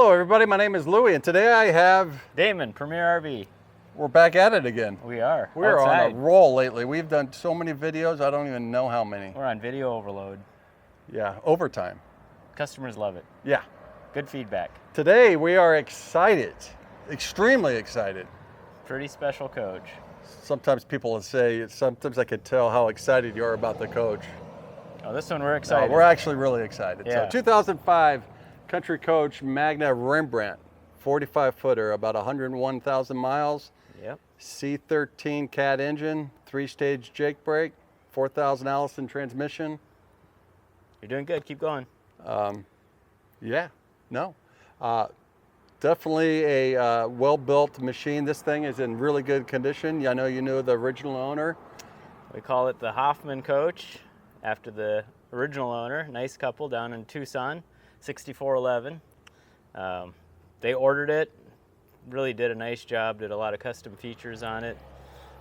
Hello everybody, my name is Louie and today I have Damon, Premier RV. We're back at it again. We are. We're outside. on a roll lately. We've done so many videos, I don't even know how many. We're on video overload. Yeah, overtime. Customers love it. Yeah. Good feedback. Today we are excited, extremely excited. Pretty special coach. Sometimes people will say, sometimes I can tell how excited you are about the coach. Oh, this one we're excited. We're actually really excited. Yeah. So 2005 Country Coach Magna Rembrandt, 45 footer, about 101,000 miles. Yep. C13 cat engine, 3-stage Jake brake, 4,000 Allison transmission. You're doing good. Keep going. Definitely a well-built machine. This thing is in really good condition. I know you knew the original owner. We call it the Hoffman coach after the original owner. Nice couple down in Tucson, 6411. They ordered it, really did a nice job, did a lot of custom features on it,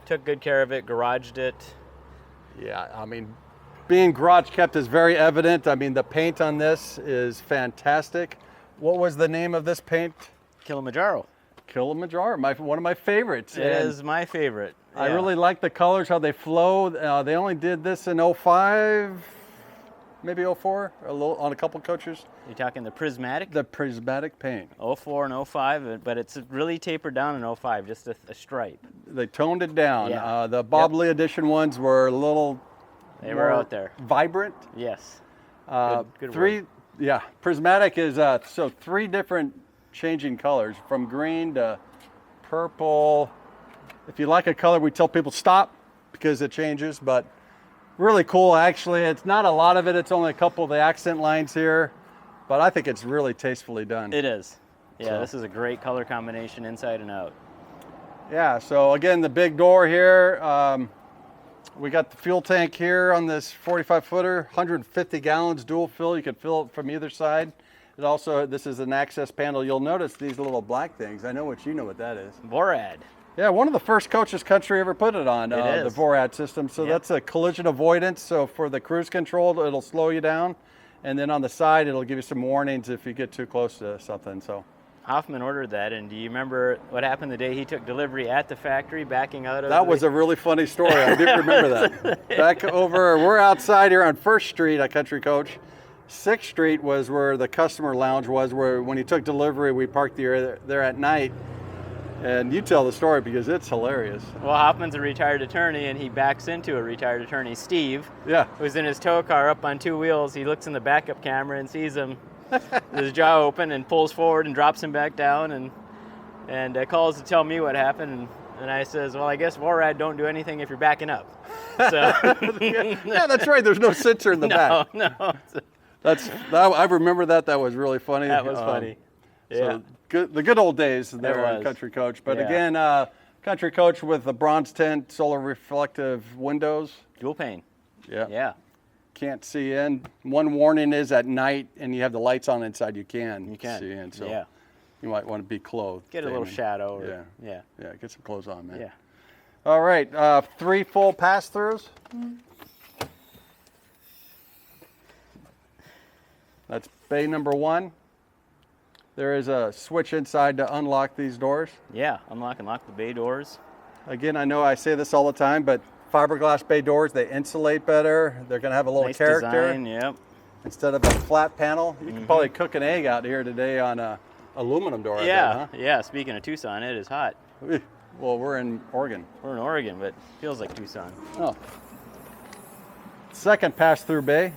took good care of it, garaged it. Yeah, I mean, being garage kept is very evident. I mean, the paint on this is fantastic. What was the name of this paint? Kilimanjaro. Kilimanjaro, one of my favorites. It is my favorite. I Yeah. really like the colors, how they flow. They only did this in 05, maybe 04, on a couple coaches. You're talking the prismatic? The prismatic paint. 04 and 05, but it's really tapered down in 05, just a stripe. They toned it down. Yeah. The Bob Lee edition ones were a little They were out there. vibrant. Yes. Good Three, word. yeah. Prismatic is so 3 different changing colors, from green to purple. If you like a color, we tell people stop because it changes, but really cool. Actually, it's not a lot of it. It's only a couple of the accent lines here, but I think it's really tastefully done. It is. Yeah, So. This is a great color combination inside and out. Yeah, so again, the big door here. We got the fuel tank here on this 45 footer, 150 gallons dual fill. You can fill it from either side. It also, this is an access panel. You'll notice these little black things. I know what that is. Vorad. Yeah, one of the first coaches Country ever put it on, It the is. VORAD system. So Yep. that's a collision avoidance. So for the cruise control, it'll slow you down. And then on the side, it'll give you some warnings if you get too close to something. So Hoffman ordered that, and do you remember what happened the day he took delivery at the factory, backing out of that was a really funny story. I do remember that. Back over, we're outside here on 1st Street at Country Coach. 6th Street was where the customer lounge was, where when he took delivery, we parked there at night. And you tell the story because it's hilarious. Well, Hoffman's a retired attorney, and he backs into a retired attorney, Steve, Yeah. who's in his tow car up on 2 wheels. He looks in the backup camera and sees him with his jaw open and pulls forward and drops him back down and calls to tell me what happened. And I says, well, I guess VORAD don't do anything if you're backing up. So Yeah, that's right. There's no sensor in the back. No. I remember that. That was really funny. That was funny. Yeah. So the good old days there It on was. Country Coach. But Yeah. again, Country Coach with the bronze tint, solar reflective windows. Dual pane. Yeah. Yeah. Can't see in. One warning is at night and you have the lights on inside, you can see in. So Yeah. you might want to be clothed. Get a little Damon. shadow. Yeah. Yeah. Yeah, get some clothes on, man. Yeah. All right, 3 full pass-throughs. That's bay number 1. There is a switch inside to unlock these doors. Yeah. Unlock and lock the bay doors. Again, I know I say this all the time, but fiberglass bay doors, they insulate better. They're gonna have a little Nice character. design. Yep. Instead of a flat panel. You can probably cook an egg out here today on a aluminum door. Yeah. I bet, Yeah. Speaking of Tucson, it is hot. huh? Well, we're in Oregon. We're in Oregon, but feels like Tucson. Oh. Second pass-through bay.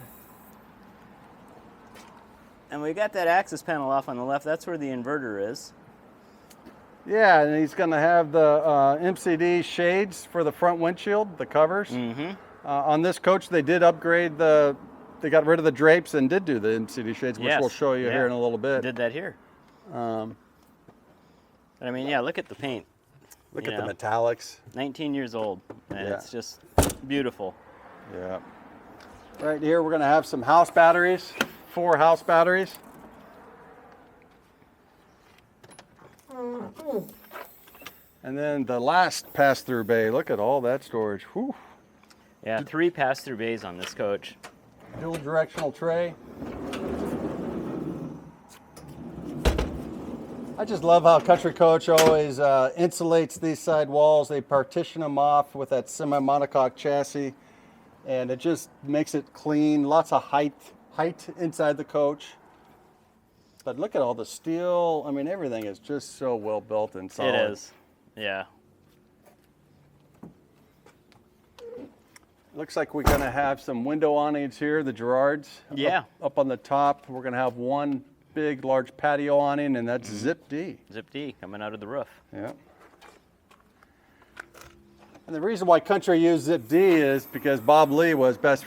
And we got that access panel off on the left. That's where the inverter is. Yeah, and he's going to have the MCD shades for the front windshield, the covers. Mm-hmm. On this coach, they did upgrade they got rid of the drapes and did do the MCD shades, which we'll show you here in a little bit. Did that here. But I mean, yeah, look at the paint. Look You at know. the metallics. 19 years old, and Yeah. it's just beautiful. Yeah. Right here, we're going to have some house batteries, 4 house batteries. And then the last pass-through bay, look at all that storage. Whew. Yeah, 3 pass-through bays on this coach. Dual directional tray. I just love how Country Coach always insulates these side walls. They partition them off with that semi-monocoque chassis, and it just makes it clean. Lots of height inside the coach. But look at all the steel. I mean, everything is just so well built and solid. It is. Yeah. Looks like we're going to have some window awnings here, the Girards. Yeah. Up on the top, we're going to have one big, large patio awning, and that's Zip D. Zip D coming out of the roof. Yeah. And the reason why Country used Zip D is because Bob Lee was good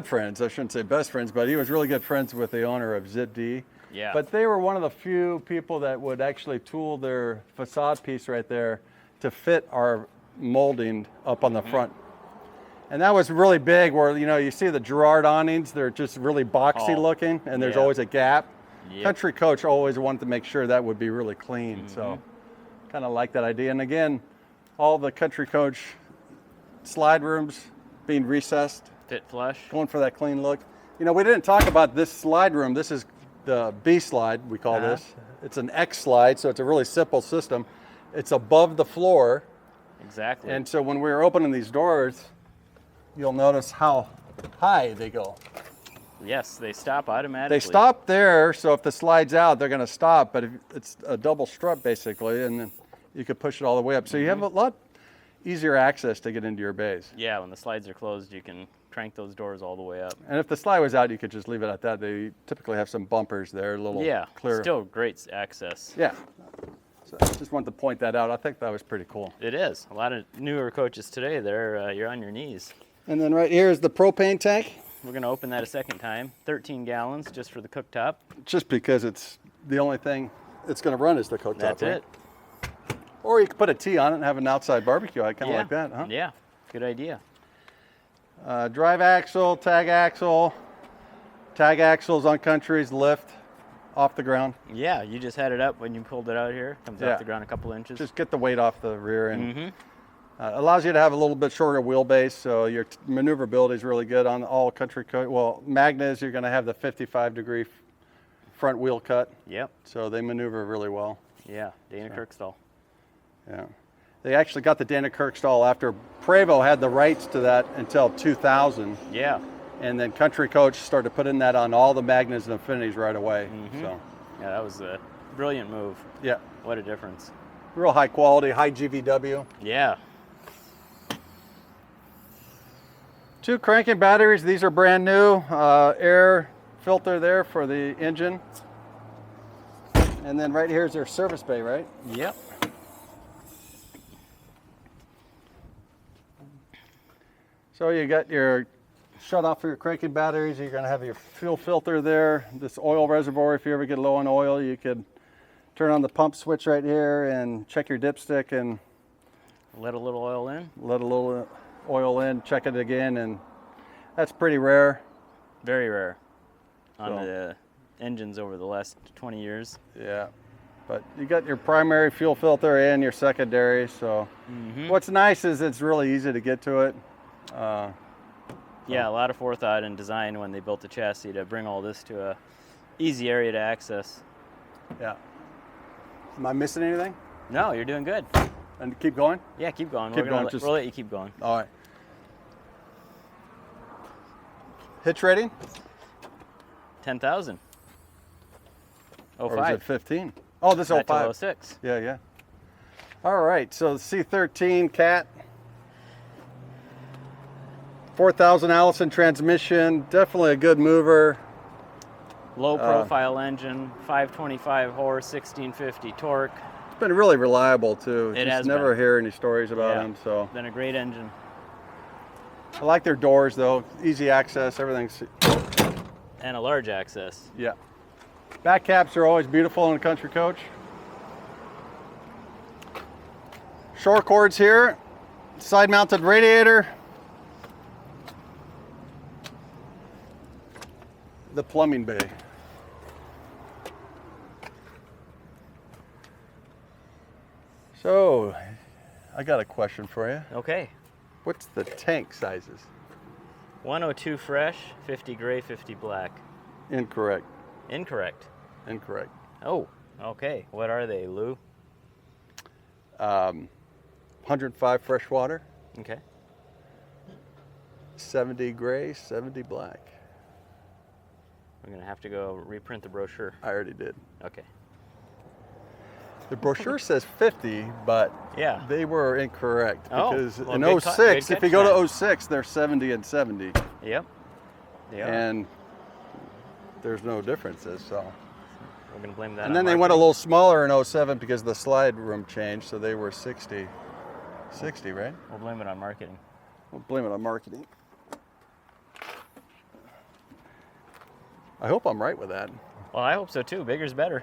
friends, I shouldn't say best friends, but he was really good friends with the owner of Zip D. Yeah. But they were one of the few people that would actually tool their facade piece right there to fit our molding up on the front. And that was really big where, you see the Girard awnings, they're just really boxy looking, and there's always a gap. Yep. Country Coach always wanted to make sure that would be really clean. So kind of like that idea. And again, all the Country Coach slide rooms being recessed. Fit flush. Going for that clean look. We didn't talk about this slide room. This is the B slide, we call this. It's an X slide, so it's a really simple system. It's above the floor. Exactly. And so when we're opening these doors, you'll notice how high they go. Yes, they stop automatically. They stop there, so if the slide's out, they're going to stop. But if it's a double strut, basically, and then you could push it all the way up. So you have a lot easier access to get into your bays. Yeah, when the slides are closed, you can crank those doors all the way up. And if the slide was out, you could just leave it at that. They typically have some bumpers there, a little clear. Still great access. Yeah. So I just wanted to point that out. I think that was pretty cool. It is. A lot of newer coaches today, you're on your knees. And then right here is the propane tank. We're going to open that a second time. 13 gallons just for the cooktop. Just because it's the only thing it's going to run is the cooktop. That's right? it. Or you could put a T on it and have an outside barbecue. I kind of like that, huh? Yeah, good idea. Drive axle, tag axle. Tag axles on Country's lift off the ground. Yeah, you just had it up when you pulled it out here. Comes off the ground a couple inches. Just get the weight off the rear and allows you to have a little bit shorter wheelbase, so your maneuverability is really good on all Country Coach. Well, Magnas, you're going to have the 55-degree front wheel cut. Yep. So they maneuver really well. Yeah, Dana Kirkstall. Yeah. They actually got the Dana Kirkstall after Prevost had the rights to that until 2000. Yeah. And then Country Coach started putting that on all the Magnas and Infinities right away. So. Yeah, that was a brilliant move. Yeah. What a difference. Real high quality, high GVW. Yeah. 2 cranking batteries. These are brand new. Air filter there for the engine. And then right here is their service bay, right? Yep. So you got your shut off for your cranking batteries. You're going to have your fuel filter there. This oil reservoir, if you ever get low on oil, you could turn on the pump switch right here and check your dipstick and let a little oil in. Let a little oil in, check it again, and that's pretty rare. Very rare on the engines over the last 20 years. Yeah, but you got your primary fuel filter and your secondary, so what's nice is it's really easy to get to it. Yeah, a lot of forethought and design when they built the chassis to bring all this to a easy area to access. Yeah. Am I missing anything? No, you're doing good. And keep going? Yeah, keep going. Keep going. We'll let you keep going. All right. Hitch rating? 10,000. Or is it 15? Oh, this is 05. 06. Yeah, yeah. All right, so the C13 Cat. 4,000 Allison transmission, definitely a good mover. Low profile engine, 525 horse, 1650 torque. It's been really reliable too. It Just has never been. hear any stories about him. So Been a great engine. I like their doors though, easy access, everything's. And a large access. Yeah. Back caps are always beautiful in a Country Coach. Shore cords here, side mounted radiator. The plumbing bay. So, I got a question for you. Okay. What's the tank sizes? 102 fresh, 50 gray, 50 black. Incorrect. Incorrect. Incorrect. Oh, Okay, what are they, Lou? 105 freshwater, Okay. 70 gray, 70 black. We're gonna have to go reprint the brochure. I already did. Okay. The brochure says 50, but Yeah. they were incorrect Oh, because well, in good 06, if catch you go then. to 06, they're 70 and 70, Yep. Yeah. and there's no differences. So, We're gonna blame that. and on then they went a marketing. little smaller in 07 because the slide room changed, so they were 60, right? We'll blame it on marketing. We'll blame it on marketing. I hope I'm right with that. Well, I hope so too. Bigger's better.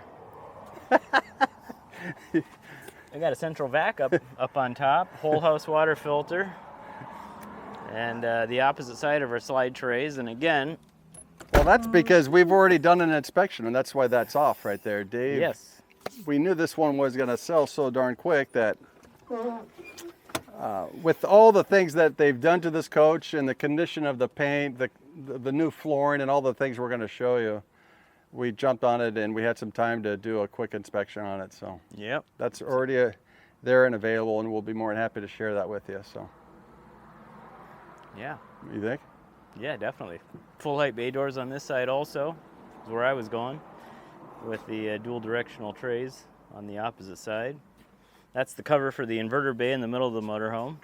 We got a central vac up on top, whole house water filter, and the opposite side of our slide trays. And again, Well, that's because we've already done an inspection, and that's why that's off right there, Dave. yes, We knew this one was going to sell so darn quick that with all the things that they've done to this coach and the condition of the paint, the new flooring, and all the things we're going to show you, we jumped on it and we had some time to do a quick inspection on it. So yep, that's already there and available, and we'll be more than happy to share that with you. So, yeah, you think? yeah, definitely. Full height bay doors on this side also is where I was going, with the dual directional trays on the opposite side. That's the cover for the inverter bay in the middle of the motorhome,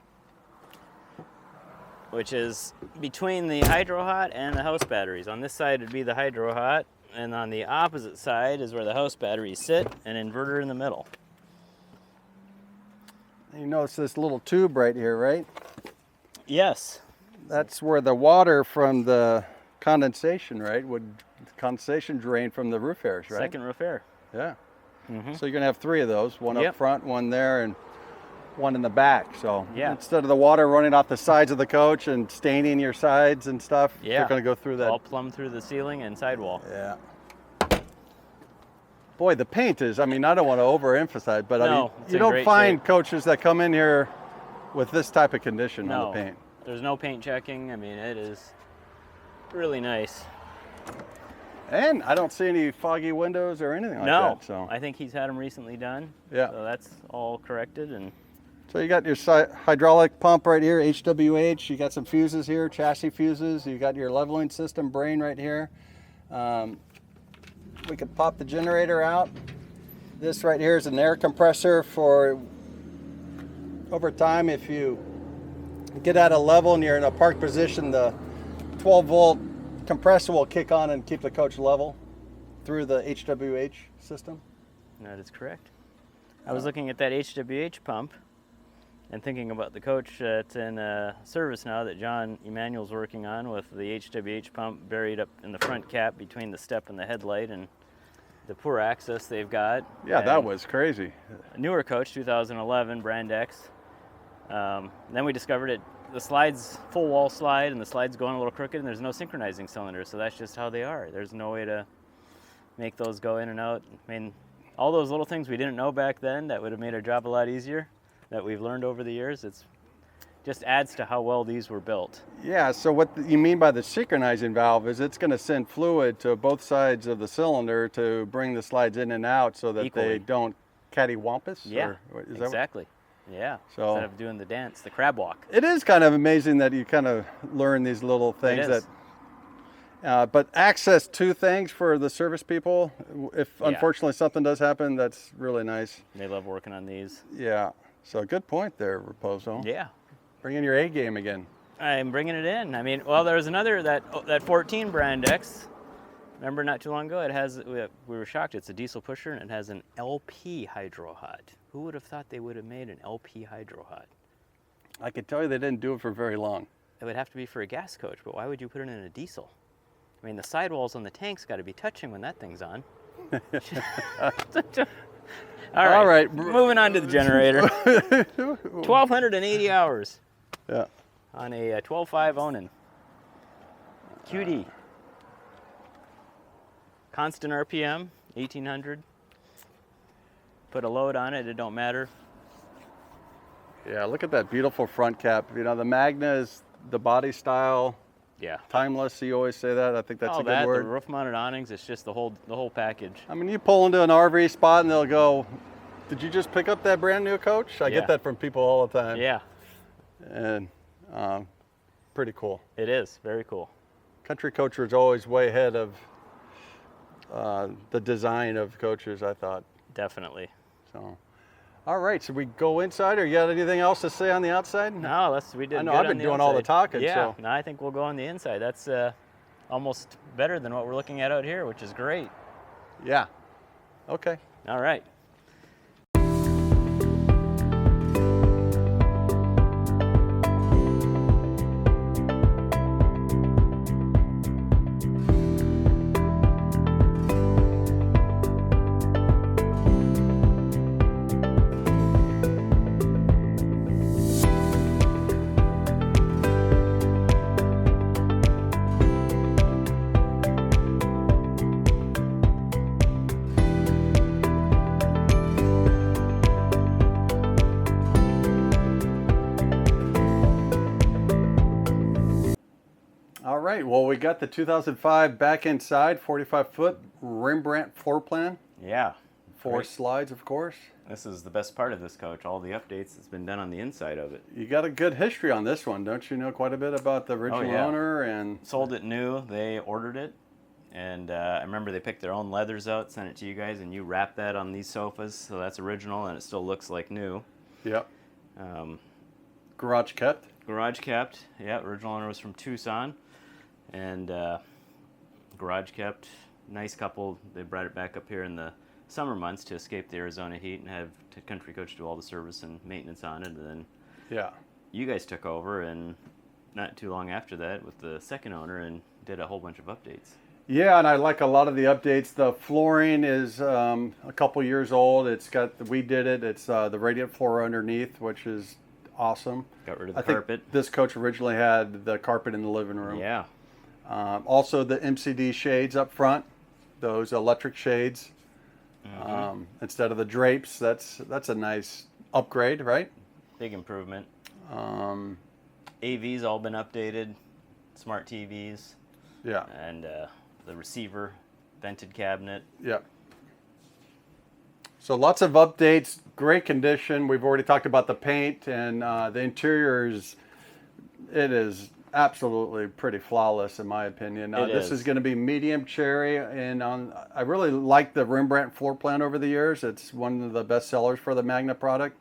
which is between the hydro hot and the house batteries. On this side would be the hydro hot, and on the opposite side is where the house batteries sit, and inverter in the middle. You notice this little tube right here, right? Yes. That's where the water from the condensation, right, would condensation drain from the roof airs, right? Second roof air. Yeah. Mm-hmm. So you're gonna have 3 of those, one Yep. up front, one there, and one in the back. So Yeah. instead of the water running off the sides of the coach and staining your sides and stuff, Yeah. they're gonna go through that. All plumb through the ceiling and sidewall. Yeah. Boy, the paint is, I mean, I don't want to overemphasize, but I No, mean, it's you in don't great find shape. coaches that come in here with this type of condition on No, the paint. there's no paint checking. I mean, it is really nice. And I don't see any foggy windows or anything like No, that. So I think he's had them recently done. Yeah. So that's all corrected, and So you got your hydraulic pump right here, HWH. You got some fuses here, chassis fuses. You got your leveling system brain right here. We could pop the generator out. This right here is an air compressor for over time. If you get at a level and you're in a park position, the 12-volt compressor will kick on and keep the coach level through the HWH system. that is correct. I was looking at that HWH pump and thinking about the coach that's in service now that John Emanuel's working on, with the HWH pump buried up in the front cap between the step and the headlight, and the poor access they've got. Yeah, that And was crazy. a newer coach, 2011, Brand X. Then we discovered it. The slide's full wall slide, and the slide's going a little crooked, and there's no synchronizing cylinder, so that's just how they are. There's no way to make those go in and out. I mean, all those little things we didn't know back then that would have made our job a lot easier, that we've learned over the years. It's just adds to how well these were built. Yeah, so what you mean by the synchronizing valve is it's going to send fluid to both sides of the cylinder to bring the slides in and out so that Equally. they don't cattywampus? Yeah, Or is that exactly. Yeah, So- instead of doing the dance, the crab walk. It is kind of amazing that you kind of learn these little things is. that, but access to things for the service people, if Yeah. unfortunately something does happen, that's really nice. They love working on these. Yeah, so good point there, Raposo. Yeah, Bring in your A game again. I'm bringing it in. I mean, well, there was another, that 14 Brand X. Remember not too long ago, it has, we were shocked, it's a diesel pusher and it has an LP hydro hot. Who would have thought they would have made an LP hydro hot? I can tell you they didn't do it for very long. It would have to be for a gas coach, but why would you put it in a diesel? I mean, the sidewalls on the tank's got to be touching when that thing's on. All right, moving on to the generator. 1,280 hours Yeah. on a 12.5 Onan. QD. Constant RPM, 1,800. Put a load on it, it don't matter. Yeah, look at that beautiful front cap. You know, the Magna is the body style. Yeah. Timeless, you always say that. I think that's a good The word. roof-mounted awnings, it's just the whole package. I mean, you pull into an RV spot and they'll go, "Did you just pick up that brand new coach?" I Yeah. get that from people all the time. Yeah, And pretty cool. it is very cool. Country Coach was always way ahead of the design of coaches, I thought. Definitely. So, all right. So we go inside, or you got anything else to say on the outside? No, we did. I know good I've on been the doing all the outside. talking. Yeah, So. no, I think we'll go on the inside. That's almost better than what we're looking at out here, which is great. Yeah. Okay. All right. All right. Well, we got the 2005 back inside 45-foot Rembrandt floor plan. Yeah. 4 Great. slides, of course. This is the best part of this coach. All the updates that's been done on the inside of it. You got a good history on this one, don't you know quite a bit about the original yeah. owner and Sold it new. They ordered it, and I remember they picked their own leathers out, sent it to you guys, and you wrapped that on these sofas, so that's original, and it still looks like new. Yep. Um, Garage kept. Garage kept. Yeah, original owner was from Tucson, and garage kept. Nice couple. They brought it back up here in the summer months to escape the Arizona heat and have Country Coach do all the service and maintenance on it. And then Yeah. you guys took over, and not too long after that with the second owner, and did a whole bunch of updates. Yeah, and I like a lot of the updates. The flooring is a couple years old. It's got we did it. It's the radiant floor underneath, which is awesome. Got rid of the I think carpet. this coach originally had the carpet in the living room. Yeah. Also, the MCD shades up front, those electric shades, instead of the drapes. That's a nice upgrade, right? Big improvement. Um, AV's all been updated. Smart TVs. yeah, And the receiver, vented cabinet. yeah. So lots of updates, great condition. We've already talked about the paint, and the interior it is absolutely pretty flawless in my opinion. This is going to be medium cherry, and I really like the Rembrandt floor plan over the years. It's one of the best sellers for the Magna product.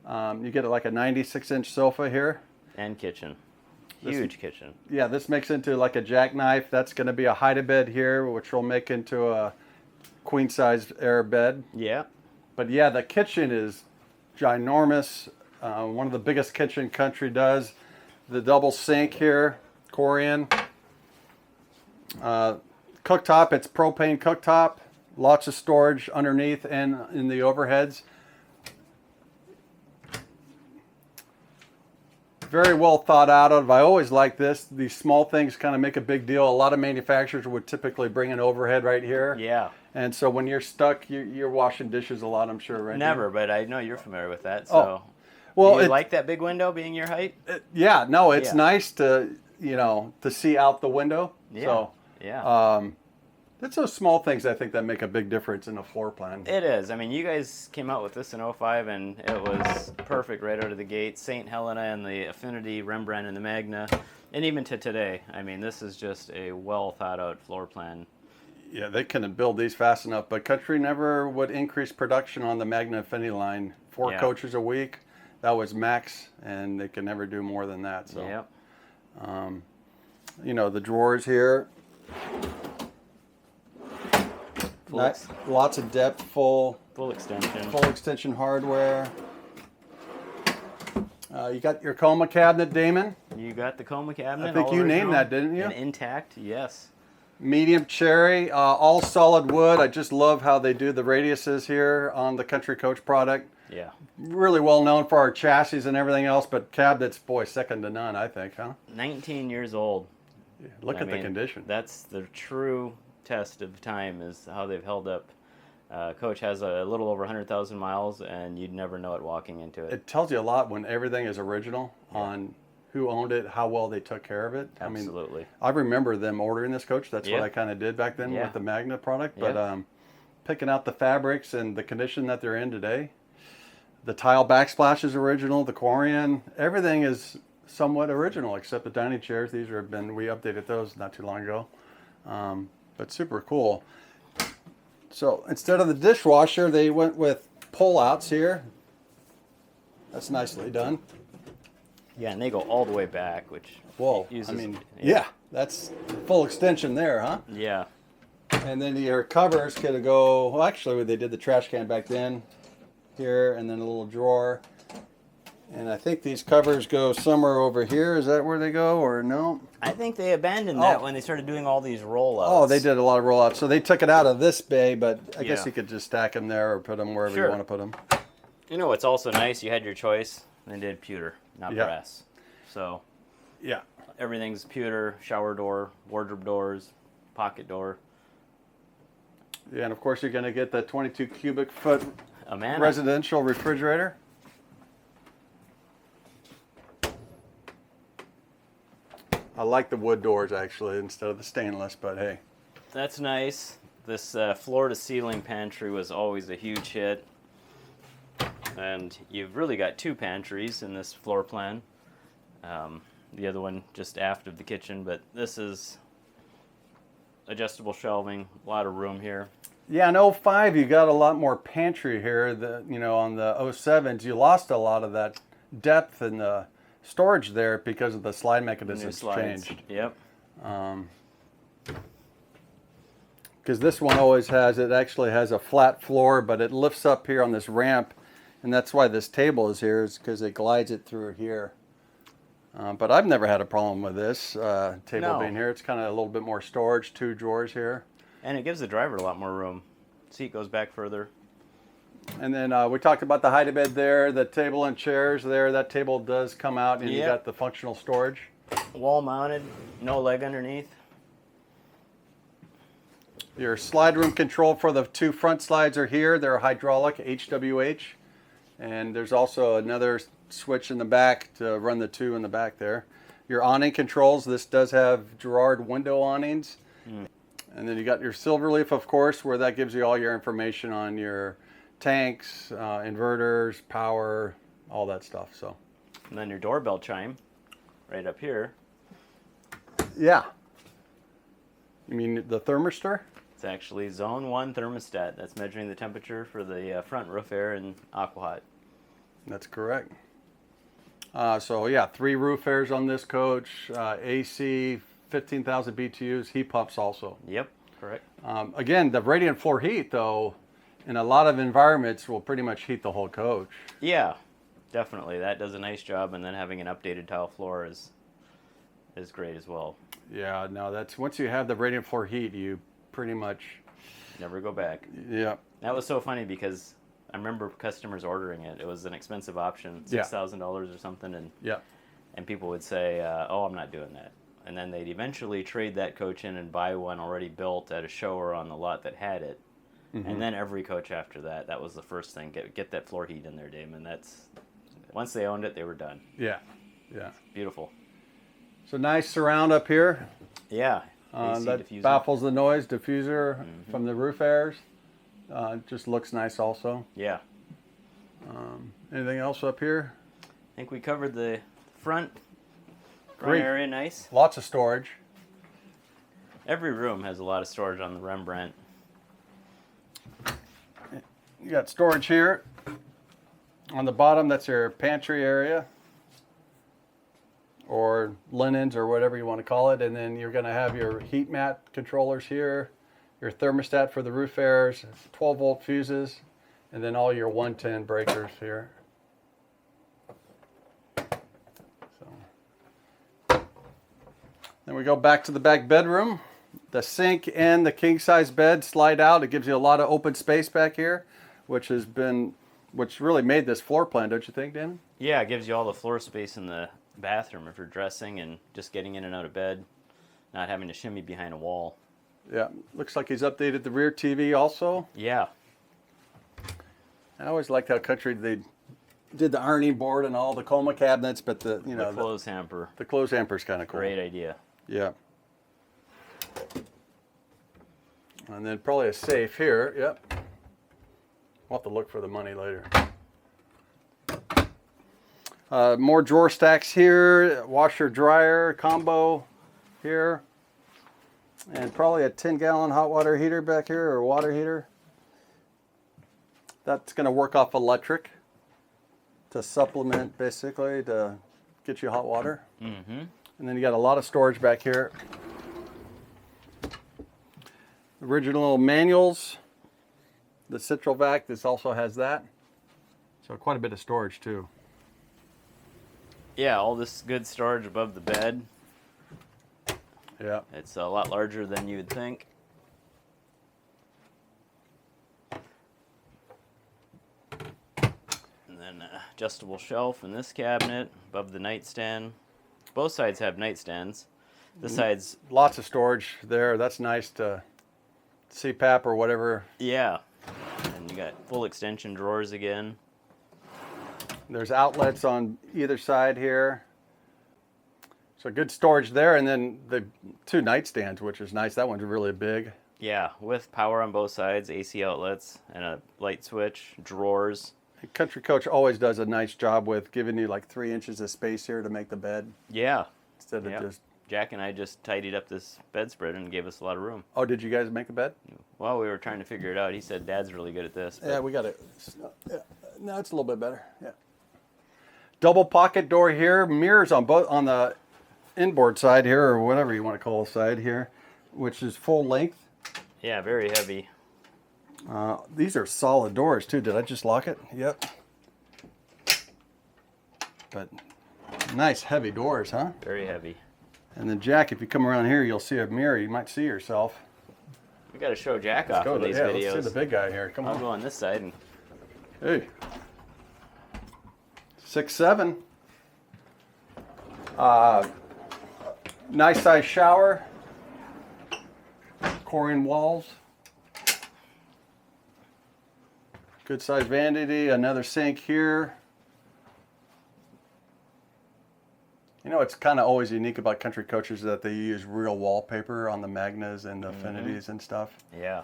You get like a 96-inch sofa here. And kitchen. Huge kitchen. Yeah, this makes into like a jackknife. That's going to be a hide-a-bed here, which will make into a queen-size air bed. Yeah. But yeah, the kitchen is ginormous. One of the biggest kitchen Country does. The double sink here, Corian. Cooktop, it's propane cooktop. Lots of storage underneath and in the overheads. Very well thought out of. I always like this. These small things kind of make a big deal. A lot of manufacturers would typically bring an overhead right here. Yeah. And so when you're stuck, you're washing dishes a lot, I'm sure, right? Never, but I know you're familiar with that. So, well, do you like that big window being your height? Yeah, no, it's Yeah. nice to to see out the window. Yeah. So Yeah. it's those small things I think that make a big difference in a floor plan. It is. I mean, you guys came out with this in 05, and it was perfect right out of the gate. St. Helena and the Affinity, Rembrandt and the Magna, and even to today. I mean, this is just a well thought out floor plan. Yeah, they couldn't build these fast enough, but Country never would increase production on the Magna Affinity line. 4 Yeah. coaches a week, that was max, and they could never do more than that. So, Yep. The drawers here, lots of depth, full extension hardware. You got your coma cabinet, Damon. You got the coma cabinet. I think all you original named that, didn't you? And intact, yes. Medium cherry, all solid wood. I just love how they do the radiuses here on the Country Coach product. Yeah. Really well known for our chassis and everything else, but cabinets, boy, second to none, I think, huh? 19 years old. Yeah, look at the condition. That's the true test of time, is how they've held up. Coach has a little over 100,000 miles, and you'd never know it walking into it. It tells you a lot when everything is original on who owned it, how well they took care of it. Absolutely. I remember them ordering this coach. That's what Yeah. I kind of did back then Yeah. with the Magna product. Yeah. But picking out the fabrics and the condition that they're in today, the tile backsplash is original. The Quarian, everything is somewhat original except the dining chairs. We updated those not too long ago. But super cool. So instead of the dishwasher, they went with pull-outs here. That's nicely done. Yeah, and they go all the way back, which Whoa, uses, yeah, that's full extension there, huh? Yeah. And then your covers could go, well, actually, they did the trash can back then, here, and then a little drawer. And I think these covers go somewhere over here. Is that where they go, or no? I think they abandoned that when they started doing all these rollouts. Oh, they did a lot of rollouts. So they took it out of this bay, but I guess Yeah. you could just stack them there or put them wherever Sure. you want to put them. You know what's also nice? You had your choice. They did pewter, not Yeah. brass. So Yeah. everything's pewter, shower door, wardrobe doors, pocket door. Yeah, and of course you're going to get the 22 cubic foot A Magna. residential refrigerator. I like the wood doors actually instead of the stainless, but hey. That's nice. This floor to ceiling pantry was always a huge hit. And you've really got two pantries in this floor plan. The other one just aft of the kitchen, but this is adjustable shelving, a lot of room here. Yeah, in 05 you got a lot more pantry here. On the 07s you lost a lot of that depth and the storage there because of the slide New mechanisms slides. changed. Yep. Because this one actually has a flat floor, but it lifts up here on this ramp, and that's why this table is here, is because it glides it through here. But I've never had a problem with this table No. being here. It's kind of a little bit more storage, 2 drawers here. And it gives the driver a lot more room. Seat goes back further. And then we talked about the hide-a-bed there, the table and chairs there. That table does come out, and you Yep. got the functional storage. Wall mounted, no leg underneath. Your slide room control for the 2 front slides are here. They're hydraulic, HWH. And there's also another switch in the back to run the 2 in the back there. Your awning controls, this does have Girard window awnings. And then you got your Silverleaf, of course, where that gives you all your information on your tanks, inverters, power, all that stuff. So, And then your doorbell chime right up here. yeah. You mean the thermistor? It's actually zone 1 thermostat. That's measuring the temperature for the front roof air and aquahot. That's correct. So yeah, 3 roof airs on this coach, AC, 15,000 BTUs, heat pumps also. Yep, correct. Again, the radiant floor heat though, in a lot of environments will pretty much heat the whole coach. Yeah, definitely. That does a nice job, and then having an updated tile floor is great as well. Yeah, no, that's once you have the radiant floor heat, you pretty much, Never go back. yeah. That was so funny because I remember customers ordering it. It was an expensive option, Yeah. $6,000 or something, Yeah. and people would say, "Oh, I'm not doing that." And then they'd eventually trade that coach in and buy one already built at a show or on the lot that had it. And then every coach after that, that was the first thing. Get that floor heat in there, Damon. Once they owned it, they were done. Yeah. Yeah. Beautiful. So nice surround up here. Yeah. AC That diffuser. baffles the noise diffuser from the roof airs. Just looks nice also. Yeah. Anything else up here? I think we covered the front Great. area nice. Lots of storage. Every room has a lot of storage on the Rembrandt. You got storage here. On the bottom, that's your pantry area. Or linens or whatever you want to call it. And then you're going to have your heat mat controllers here. Your thermostat for the roof airs. 12 volt fuses. And then all your 110 breakers here. Then we go back to the back bedroom. The sink and the king size bed slide out. It gives you a lot of open space back here, which really made this floor plan, don't you think, Damon? Yeah, it gives you all the floor space in the bathroom if you're dressing and just getting in and out of bed, not having to shimmy behind a wall. Yeah, looks like he's updated the rear TV also. Yeah. I always liked how Country, they did the ironing board and all the coma cabinets, but the clothes hamper. the clothes hamper's kind of cool. Great idea. Yeah. And then probably a safe here. Yep. We'll have to look for the money later. More drawer stacks here. Washer dryer combo here. And probably a 10-gallon hot water heater back here, or water heater. That's going to work off electric to supplement, basically, to get you hot water. Mm-hmm. And then you got a lot of storage back here. Original manuals. The Central Vac, this also has that. So quite a bit of storage too. Yeah, all this good storage above the bed. Yeah. It's a lot larger than you would think. And then adjustable shelf in this cabinet above the nightstand. Both sides have nightstands. This side's... Lots of storage there. That's nice to CPAP or whatever. Yeah. And you got full extension drawers again. There's outlets on either side here. So good storage there. And then the 2 nightstands, which is nice. That one's really big. Yeah, with power on both sides, AC outlets, and a light switch, drawers. Country Coach always does a nice job with giving you like 3 inches of space here to make the bed. Yeah. Instead of Yep. just... Jack and I just tidied up this bedspread and gave us a lot of room. Oh, did you guys make a bed? Well, we were trying to figure it out. He said Dad's really good at this. Yeah, we got it. Yeah. No, it's a little bit better. Yeah. Double pocket door here. Mirrors on both, on the inboard side here, or whatever you want to call the side here, which is full length. Yeah, very heavy. These are solid doors too. Did I just lock it? Yep. But nice heavy doors, huh? Very heavy. And then Jack, if you come around here, you'll see a mirror. You might see yourself. We got to show Jack off in these videos. Let's see the big guy here. Come I'll on. go on this side. And Hey. 6'7". Nice size shower. Corian walls. Good size vanity. Another sink here. You know, it's kind of always unique about Country Coaches that they use real wallpaper on the Magnas and the Affinities and stuff. yeah.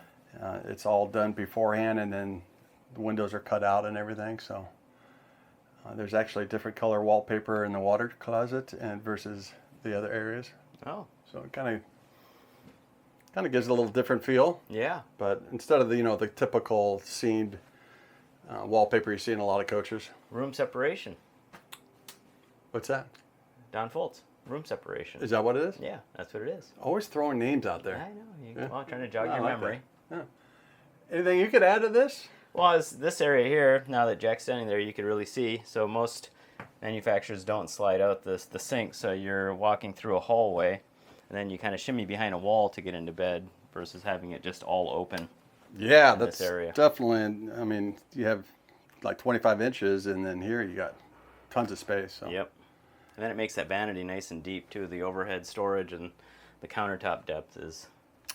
It's all done beforehand, and then the windows are cut out and everything. So there's actually different color wallpaper in the water closet and versus the other areas. Oh. So it kind of gives it a little different feel. Yeah. But instead of the typical seamed wallpaper you see in a lot of coaches. Room separation. What's that? Don Foltz. Room separation. Is that what it is? Yeah, that's what it is. Always throwing names out there. I know. Yeah. Well, trying to jog I your like memory. that. Yeah. Anything you could add to this? Well, it's this area here, now that Jack's standing there, you could really see. So most manufacturers don't slide out the sink, so you're walking through a hallway, and then you kind of shimmy behind a wall to get into bed versus having it just all open. Yeah, in that's this area. definitely, I mean, you have like 25 inches, and then here you got tons of space. So. Yep. And then it makes that vanity nice and deep, too. The overhead storage and the countertop depth is...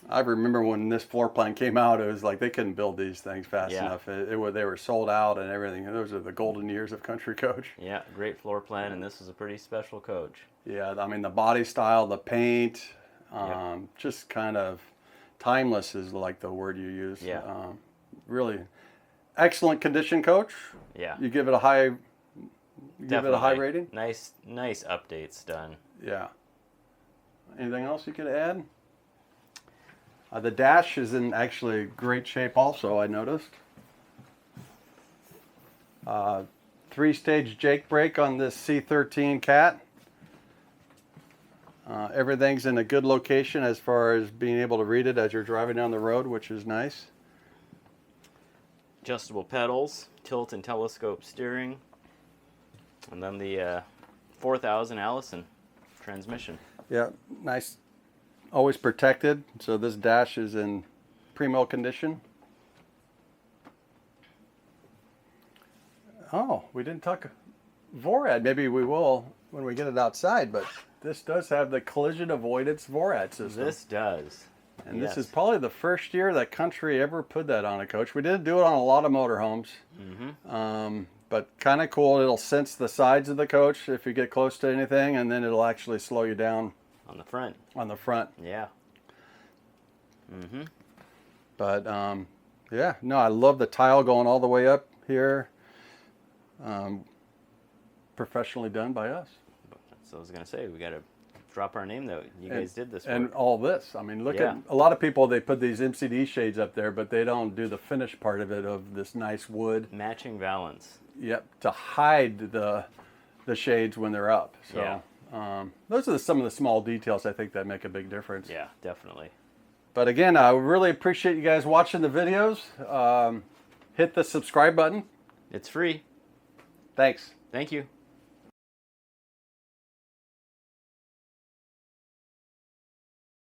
I remember when this floor plan came out, it was like they couldn't build these things fast enough. They were sold out and everything. Those are the golden years of Country Coach. Yeah, great floor plan, and this is a pretty special coach. Yeah, I mean, the body style, the paint, just kind of timeless is like the word you use. Yeah. Really excellent condition coach. Yeah. You give it a high... Give it a high rating? Nice updates done. Yeah. Anything else you could add? The dash is in actually great shape also, I noticed. 3-stage Jake brake on this C13 Cat. Everything's in a good location as far as being able to read it as you're driving down the road, which is nice. Adjustable pedals, tilt and telescope steering. And then the 4000 Allison transmission. Yeah, nice. Always protected. So this dash is in primo condition. Oh, we didn't talk VORAD. Maybe we will when we get it outside, but this does have the collision avoidance VORAD system. This does. And yes. This is probably the first year that Country ever put that on a coach. We did do it on a lot of motorhomes. but kind of cool. It'll sense the sides of the coach if you get close to anything, and then it'll actually slow you down On the front. on the front. Yeah. But yeah, no, I love the tile going all the way up here. Professionally done by us. So I was gonna say, we gotta drop our name though. You guys did this work. And all this. I mean, look Yeah. at a lot of people, they put these MCD shades up there, but they don't do the finish part of it, of this nice wood. Matching valance. Yep, to hide the shades when they're up. So those are some of the small details I think that make a big difference. Yeah, definitely. But again, I really appreciate you guys watching the videos. Hit the subscribe button. It's free. Thanks. Thank you.